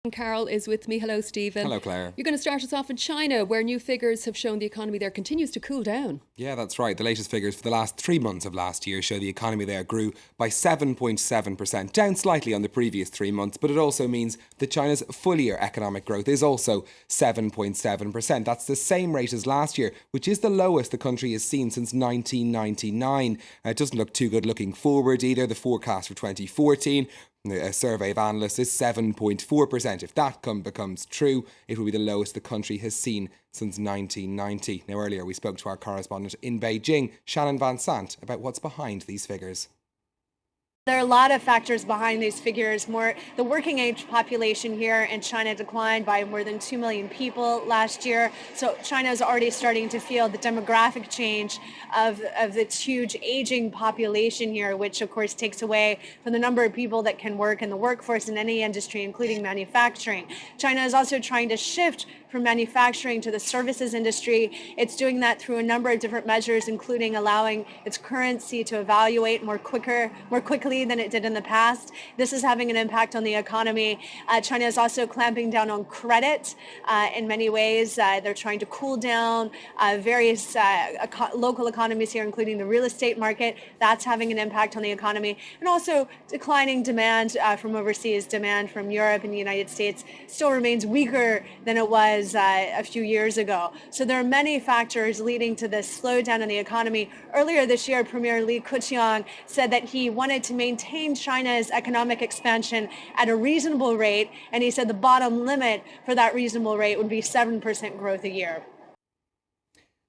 Carol is with me. Hello, Stephen. Hello, Claire. You're going to start us off in China, where new figures have shown the economy there continues to cool down. Yeah, that's right. The latest figures for the last 3 months of last year show the economy there grew by 7.7%, down slightly on the previous 3 months, but it also means that China's full-year economic growth is also 7.7%. That's the same rate as last year, which is the lowest the country has seen since 1999. It doesn't look too good looking forward either. The forecast for 2014, a survey of analysts, is 7.4%. If that becomes true, it will be the lowest the country has seen since 1990. Now, earlier we spoke to our correspondent in Beijing, Shannon Van Sant, about what's behind these figures. There are a lot of factors behind these figures. The working age population here in China declined by more than 2 million people last year. So China is already starting to feel the demographic change of its huge aging population here, which of course takes away from the number of people that can work in the workforce in any industry, including manufacturing. China is also trying to shift from manufacturing to the services industry. It's doing that through a number of different measures, including allowing its currency to evaluate more quickly than it did in the past. This is having an impact on the economy. China is also clamping down on credit in many ways. They're trying to cool down various local economies here, including the real estate market. That's having an impact on the economy. And also declining demand from overseas. Demand from Europe and the United States still remains weaker than it was a few years ago. So there are many factors leading to this slowdown in the economy. Earlier this year, Premier Li Keqiang said that he wanted to maintain China's economic expansion at a reasonable rate, and he said the bottom limit for that reasonable rate would be 7% growth a year.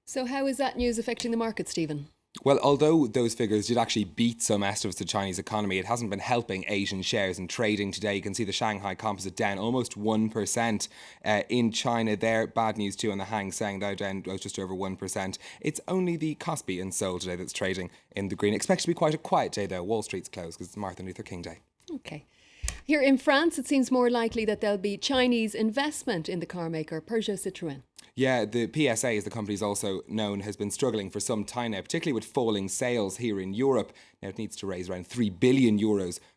So how is that news affecting the market, Stephen? Well, although those figures did actually beat some estimates of the Chinese economy, it hasn't been helping Asian shares in trading today. You can see the Shanghai Composite down almost 1% in China there. Bad news too on the Hang Seng, though, down just over 1%. It's only the Kospi in Seoul today that's trading in the green. Expected to be quite a quiet day, though. Wall Street's closed because it's Martin Luther King Day. Okay. Here in France, it seems more likely that there'll be Chinese investment in the car maker Peugeot Citroën. Yeah, the PSA, as the company's also known, has been struggling for some time now, particularly with falling sales here in Europe. Now it needs to raise around €3 billion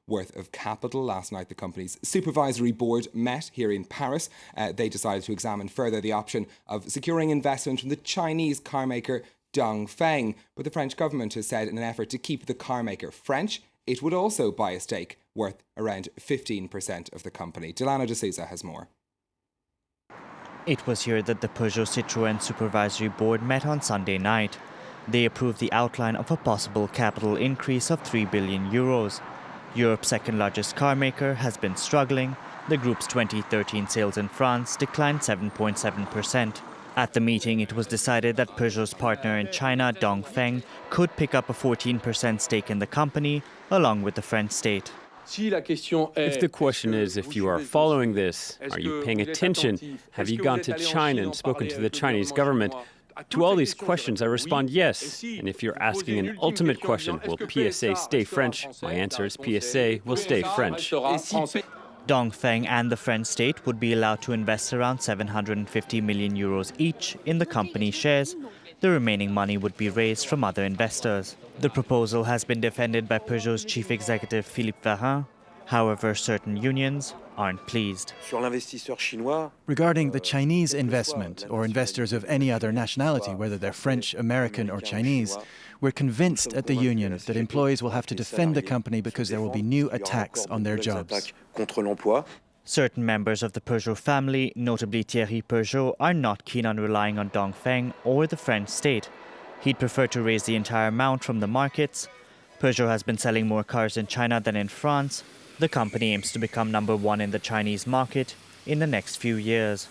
worth of capital. Last night, the company's supervisory board met here in Paris. They decided to examine further the option of securing investment from the Chinese car maker Dongfeng. But the French government has said in an effort to keep the car maker French, it would also buy a stake worth around 15% of the company. Delano de Souza has more. It was here that the Peugeot Citroën Supervisory Board met on Sunday night. They approved the outline of a possible capital increase of €3 billion. Europe's second largest car maker has been struggling. The group's 2013 sales in France declined 7.7%. At the meeting, it was decided that Peugeot's partner in China, Dongfeng, could pick up a 14% stake in the company, along with the French state. If the question is if you are following this, are you paying attention, have you gone to China and spoken to the Chinese government? To all these questions, I respond yes. And if you're asking an ultimate question, will PSA stay French? My answer is PSA will stay French. Dongfeng and the French state would be allowed to invest around €750 million each in the company's shares. The remaining money would be raised from other investors. The proposal has been defended by Peugeot's chief executive Philippe Varin. However, certain unions aren't pleased. Regarding the Chinese investment, or investors of any other nationality, whether they're French, American or Chinese, we're convinced at the union that employees will have to defend the company because there will be new attacks on their jobs. Certain members of the Peugeot family, notably Thierry Peugeot, are not keen on relying on Dongfeng or the French state. He'd prefer to raise the entire amount from the markets. Peugeot has been selling more cars in China than in France. The company aims to become number one in the Chinese market in the next few years.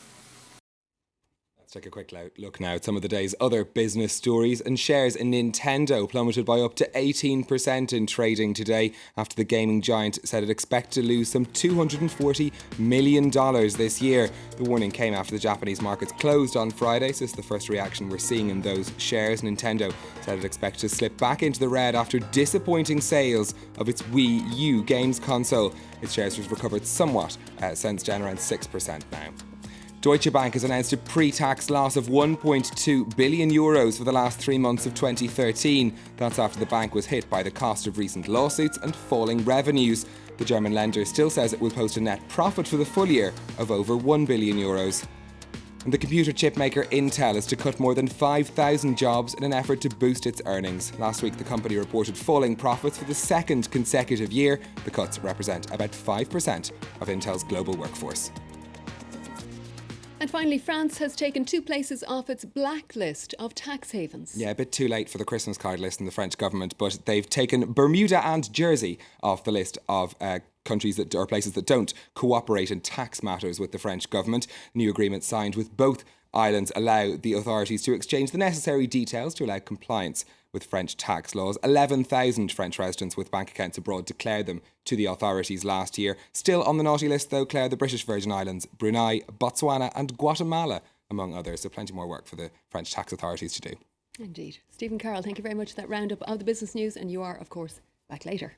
Let's take a quick look now at some of the day's other business stories. And shares in Nintendo plummeted by up to 18% in trading today after the gaming giant said it expected to lose some $240 million this year. The warning came after the Japanese markets closed on Friday, so it's the first reaction we're seeing in those shares. Nintendo said it expected to slip back into the red after disappointing sales of its Wii U games console. Its shares have recovered somewhat since down around 6% now. Deutsche Bank has announced a pre-tax loss of €1.2 billion for the last 3 months of 2013. That's after the bank was hit by the cost of recent lawsuits and falling revenues. The German lender still says it will post a net profit for the full year of over €1 billion. And the computer chip maker Intel is to cut more than 5,000 jobs in an effort to boost its earnings. Last week, the company reported falling profits for the second consecutive year. The cuts represent about 5% of Intel's global workforce. And finally, France has taken 2 places off its blacklist of tax havens. Yeah, a bit too late for the Christmas card list in the French government, but they've taken Bermuda and Jersey off the list of countries that or places that don't cooperate in tax matters with the French government. New agreement signed with both islands allow the authorities to exchange the necessary details to allow compliance with French tax laws. 11,000 French residents with bank accounts abroad declared them to the authorities last year. Still on the naughty list, though, Claire, the British Virgin Islands, Brunei, Botswana and Guatemala, among others. So plenty more work for the French tax authorities to do. Indeed. Stephen Carroll, thank you very much for that roundup of the business news. And you are, of course, back later.